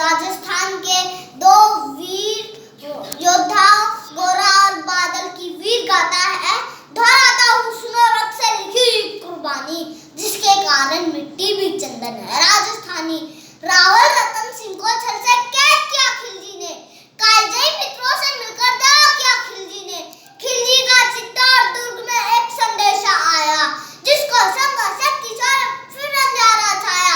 राजस्थान के दो वीर योद्धा गोरा और बादल की वीर गाथा है। दोहराता हूँ सुनो रक्त से लिखी कुर्बानी, जिसके कारण मिट्टी भी चंदन है राजस्थानी। रावल रतन सिंह को छल से कैद किया खिलजी ने, कालजयी मित्रों से मिलकर दगा किया खिलजी ने। खिलजी का चित्तौड़ दुर्ग में एक संदेशा आया, जिसको संघर्ष किशोर फिर अंधारा छाया।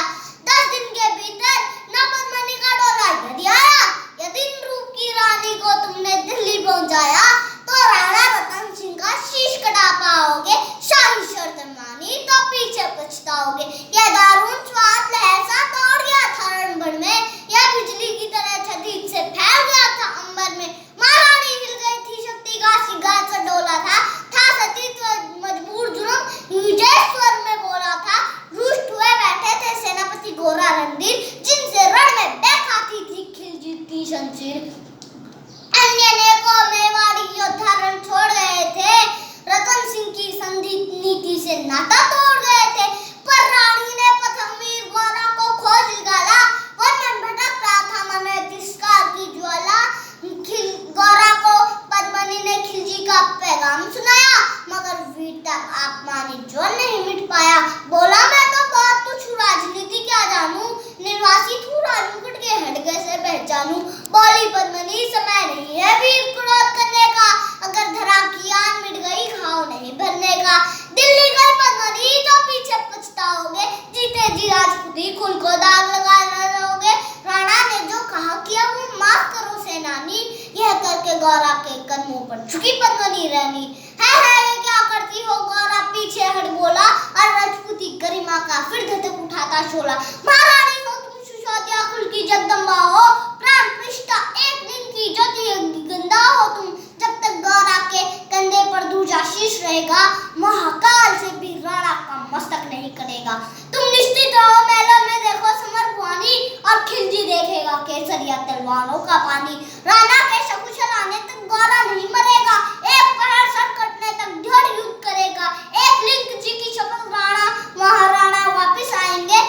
10 दिन के भीतर नपदमणि का डोला यदि आया, यदि रूप की रानी को तुमने दिल्ली पहुंचाया, तो राणा रतन सिंह का शीश कटा पाओगे। शाही शर्त मानी तो पीछे पछताओगे। यह दारुण स्वाद लहर सा दौड़ गया था रणभर में, यह बिजली की तरह छतीत से फैल गया था अंबर में। महारानी हिल गई थी, शक्ति का सिंगार सा डोला था सतीत्व मजबूर जुर्म विजय स्वर में बोला था। रुष्ट हुए बैठे थे सेनापति गोरा रणधीर, जिनसे रण में बैठाती थी खिलजी की शमशीर। अन्य नेकों मेवाड़ी योद्धा रण छोड़ गए थे, रतन सिंह की संधि नीति से नाता तोड़ गए थे। पर रानी ने पथवीर गोरा को खोज निकाला, वर्णन भटक रहा था मन में तिरस्कार की ज्वाला। गोरा को पद्मनी ने खिलजी का पैगाम सुनाया, मगर वीरता अपमानित जो नहीं मिट पाया। बोला मैं तो बहुत कुछ राजनीति क्या जानूं, निर्वासित हूँ राजमुकुट के हड़के से पहचानूं। बोली पद्मनी समय नहीं है वीर क्रोध करने का, अगर धरा की आन मिट गई घाव नहीं भरने का। दिल्ली गई पद्मनी तो पीछे पछताओगे, जीते जी राजपूती खून को दाग लगा रहोगे। राणा ने जो कहा किया वो माफ करो सेनानी, यह करके गौरा के कदमों पर झुकी पद्मनी रानी। है ये क्या करती हो गौरा, पीछे हट बोला, और राजपूती गरिमा का फिर धधक उठाता शोला। महारानी हो तुम सुशोध्या कुल की जगदम्बा हो, प्राण प्रतिष्ठा एक दिन की ज्योति गंगा हो तुम। जब तक गौरा के कंधे पर दूजा शीश रहेगा, महाकाल से भी राणा का मस्तक नहीं करेगा। तुम निश्चित रहो महलों में देखो समर भवानी, और खिलजी देखेगा केसरिया तलवारों का पानी। राणा के सकुशल आने तक गौरा नहीं मरेगा, एक पहाड़ सर कटने तक दृढ़ युद्ध करेगा। एक लिंग जी की शपथ राणा महाराणा वापिस आएंगे,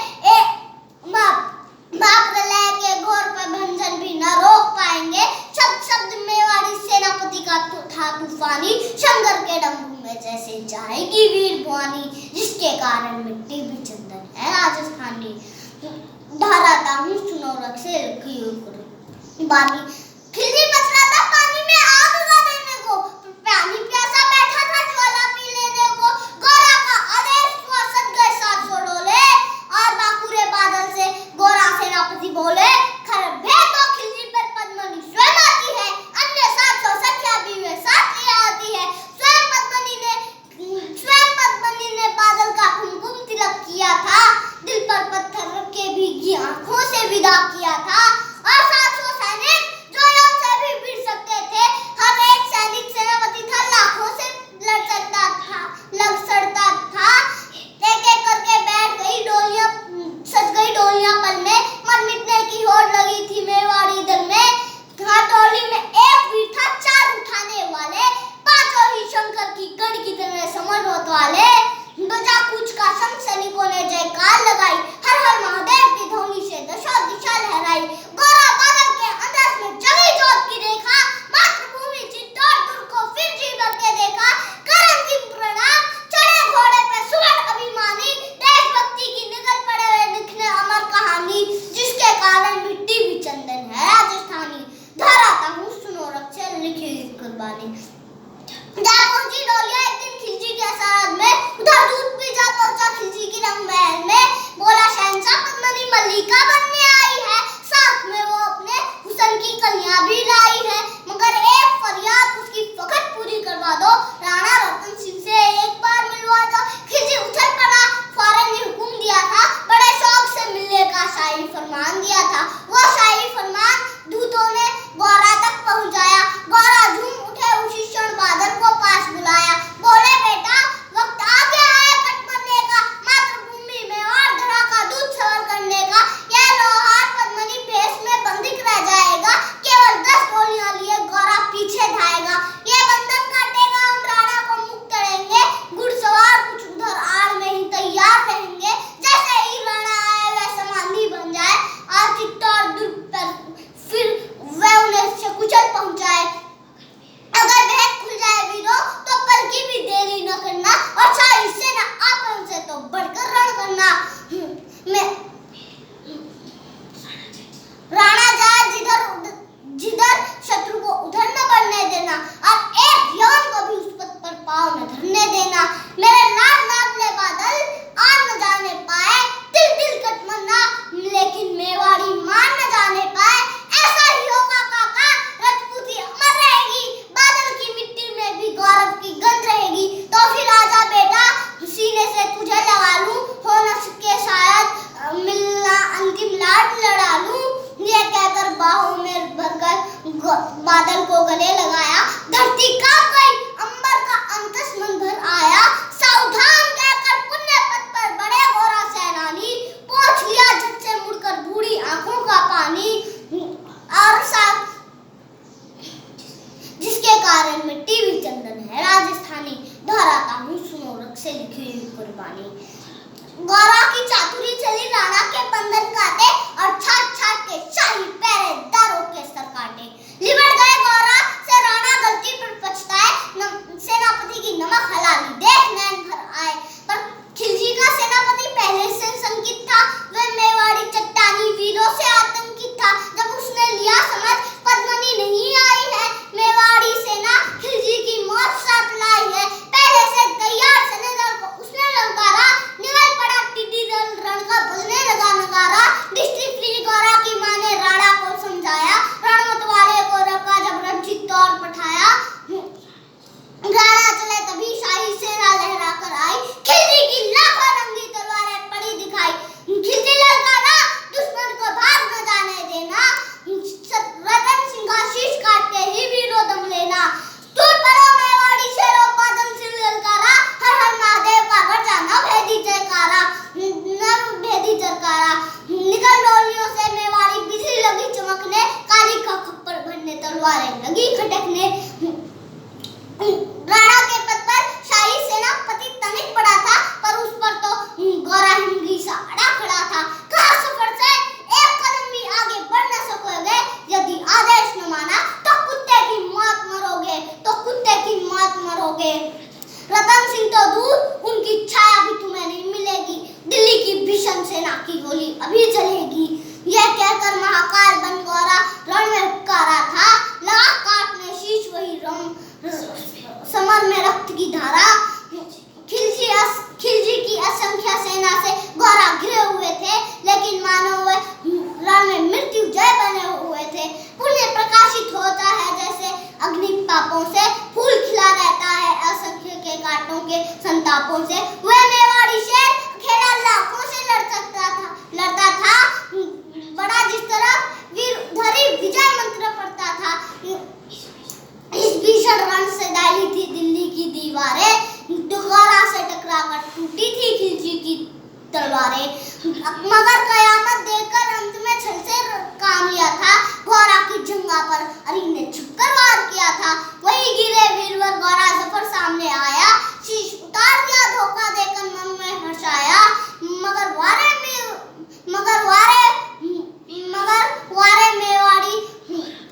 महाप्रलय के घोर प्रभंजन भी न रोक पाएंगे। शब्द शब्द मेवाड़ी सेनापति का था तूफानी, शंकर के डमरू में जैसे जाएगी वीर भवानी, जिसके कारण मिट्टी भी चंदन है राजस्थानी। दोहराता हूँ सुनो रक्त से लिखी कुर्बानी। खिलजी बच रहा था पानी में आग लगा देने को, पानी प्यासा बैठा था ज्वाला पी लेने को। गोरा का आदेश हुआ सद गए 700 डोले, और बाकुरे बादल से गोरा सेनापति बोले, खरबे तो खिलजी पर पद्मनी स्वयं आती है, अन्य 700 सखिया भी वे साथ ले आती है। स्वयं पद्मनी ने बादल का कुमकुम तिलक किया था, दिल पर पत्थर रख के भीगी आंखों से विदा किया था। और 700 सैनिक जो यम से भी भिड़ सकते थे, हर एक सैनिक सेनापति था, लाखों से लग सड़ता था। एक एक करके बैठ गई डोलियां, सज गई डोलियां पल में, मन मिटने की होड़ लगी थी मेवाड़ी दल में। हर डोली में एक वीर था, 4 उठाने वाले, पांचों ही शंकर की गढ़ की तरह समर्थ वाले। बजा कूच का संग सैनिकों ने जयकार लगाई, हर हर महादेव की ध्वनि से दशा दिशा लहराई। गोरा बादल के अंदर में जगी जोत की देखा, मातृभूमि चित्तौड़ दुर्ग को फिर जी भर के देखा। कर अंतिम प्रणाम, चढ़े घोड़े पे सुवर्ण अभिमानी, देशभक्ति की निकल पड़े हुए लिखने अमर कहानी, जिसके कारण मिट्टी भी चंदन है राजस्थानी। दोहराता हूँ सुनो रक्त से लिखी कुर्बानी। जा पहुंची डोलिया एक दिन खिलजी के सरहद में, उधर दूध भी जा पहुंचा खिलजी की रंग महल में। बोला शहंशाह पद्मनी मल्लिका बनने आई है, साथ में वो अपने हुस्न की कलियां भी लाई है, मगर एक फरियाद उसकी फकत पूरी करवा दो, राणा रतन सिंह से एक बार मिलवा दो। खिलजी उछल पड़ा, फौरन ने हुक्म दिया था, बड़े शौक से मिलने का शाही फरमान दिया था। वो शाही फरमान दूतों ने गौरा तक पहुंचाया। गौरा झूम उठे, उसी क्षण बादल को पास बुलाया। बोले बेटा वक्त आ गया है कट मरने का, मातृभूमि में और धरा का दूध सवर करने का। यह कुर्बानी। गौरा की चातुरी चली राणा के बंधन काटे और छाट छाट के शाही पहरेदारों के सर काटे। लिबड़ गए गौरा से राणा गलती पर पछताए, सेनापति की नमक हलाली देख नैन भर आए। पर खिलजी का सेनापति पहले से शंकित था, वह मेवाड़ी चट्टानी वीरों से आतंकित था। जब उसने लिया समझ पद्मनी नहीं आई है, मेवाड़ी सेना खिलजी की मौत साथ लाई है। पहले से तैयार सेनेदल को उसने ललकारा, निकल पड़ा टिड्डी दल रण का बजने लगा नगारा। डिस्ट्रिक्ट गौरा की मां ने राणा को समझाया, रणमत वाले को रखा जब रणजीत तौर पठाया। राणा चले तभी शाही सेना लहरा कर आई, खिलजी की लाखों रंगी तलवारें पड़ी दिखाई। खिलजी ललकारा, दुश्मन को भाग न जाने देना, रतन सिंह का शीश काट के ही वीरों दम लेना। टूट पड़ो मेवाड़ी शेरों, बादल से ललकारा, हर हर महादेव का गर्जा नवभेदी जयकारा, नवभेदी जयकारा। निकल डोलियों से मेवाड़ी बिजली लगी चमकने, काली का खप्पर भरने तलवारें लगी खटकने। राणा के पद पर शाही सेनापति तनिक पड़ा था, पर उस पर तो गौरा हिमगी सा अड़ा खड़ा था। कहा सफर से एक कदम भी आगे बढ़ न सकोगे, यदि आदेश न माना तो कुत्ते की मौत मरोगे, तो कुत्ते की मौत मरोगे। रतन सिंह तो दूर, उनकी छाया भी तुम्हें नहीं मिलेगी, दिल्ली की भीषण सेना की गोली अभी चलेगी। यह कहकर महाकाल बन गौरा रण में हुक्कारा था, लगा काटने शीश वही समर में रक्त की धारा। खिलजी की असंख्य सेना से गौरा घिरे हुए थे, लेकिन मानो वे रण में मृत्यु जय बने हुए थे। पुण्य प्रकाशित होता है जैसे अग्नि पापों से, फूल खिला रहता है असंख्य के कांटों के संतापों से। वह मेवाड़ी शेर खेला लाखों से लड़ता था, बड़ा जिस तरफ वीर धरी विजय मंत्र पढ़ता था। इस भीषण रण से डाली थी दिल्ली की दीवारें, गौरा से टकराकर टूटी थी खिलजी की तलवारें। मगर कयामत देखकर अंत में छल से काम लिया था, गौरा की जंगा पर अली ने छुपकर वार किया था। वही गिरे वीरवर गौरा जफर सामने आया, शीश उतार दिया धोखा देकर मन में हर्षाया। मगर वारे मेवाड़ी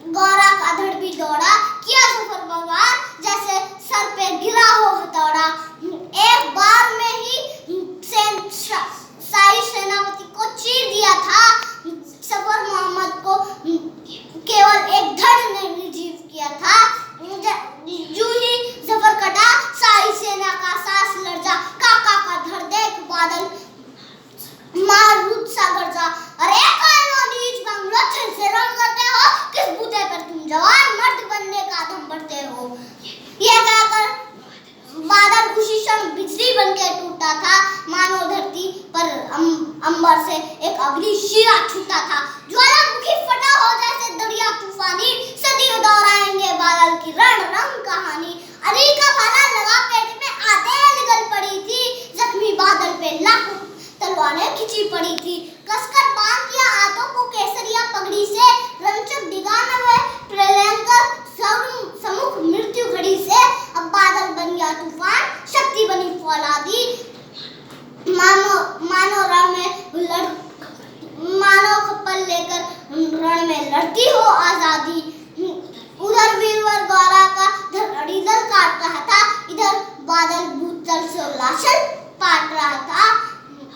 गौरा का धड़ भी दौड़ा, किया सफर बर्बाद जैसे सर पे गिरा हो हथौड़ा। एक बार में ही शाही सेनापति को चीर दिया था, सफर मोहम्मद को केवल एक धड़ ने निर्जीव किया था। यूं ही जफर कटा, शाही सेना का सांस लड़ जा, काका का धड़ देख बादल मारूद सा गरजा। अरे नीच बंगलो छल से रण करते हो, किस बूते पर तुम जवान मर्द बनने का दम बढ़ते हो। यह कहकर बादल उसी क्षण बिजली बनके टूटा था, मानो धरती पर अंबर से एक अग्नि शिरा छूटा था। ज्वालामुखी फटा हो जैसे दरिया तूफानी, सदियों दोहराएंगे बादल की रण रंग कहानी। अली का भाला लगा पेट में, आते निकल पड़ी थी, जख्मी बादल पे लाखों तलवारें खिंची पड़ी थी। कसकर बांध दिया हाथों को केसरिया पगड़ी से, रंचक डिगान हुए प्रलयंकर सम्मुख मृत्यु घड़ी से। अब बादल बन गया तूफान, शक्ति बनी फौलादी, मानो खप्पर लेकर रण में लड़ती हो आजादी। उधर वीरवर गौरा का धड़ काट रहा था, इधर बादल भूतल से उल्लासन पाट रहा था।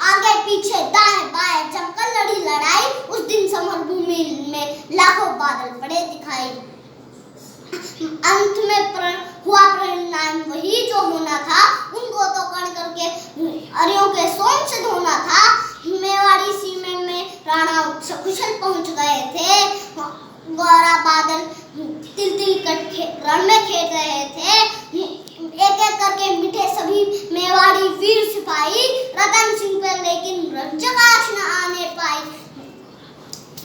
आगे पीछे दाएं बाएं जमकर लड़ी लड़ाई, उस दिन समरभूमि में लाखों बादल पड़े दिखाई। अंत में हुआ परिणाम वही जो होना था, उनको तो कण करके अरियों के सोम से धोना था। मेवाड़ी सीमे में राणा कुशल पहुंच गए थे, गौरा बादल तिल तिल कट रण में खेल रहे थे। एक एक करके मिटे सभी मेवाड़ी वीर सिपाही, रतन सिंह पर लेकिन रंजकाश न आने पाई।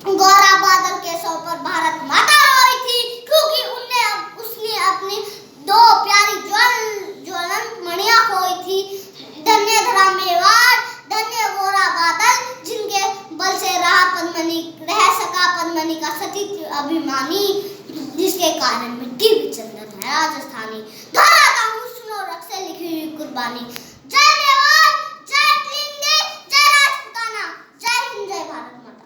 गौरा बादल के सौ पर भारत माता रोई थी, क्योंकि उसने अपनी दो प्यारी ज्वलंत मणियां खोई थी। धन्य धरा मेवाड़, धन्य गौरा बादल, जिनके बल से रह सका पद्मनी का सतीत्व अभिमानी, जिसके कारण मिट्टी भी चंदन है राजस्थानी। दोहराता हूँ, सुनो रक्त से लिखी हुई कुर्बानी।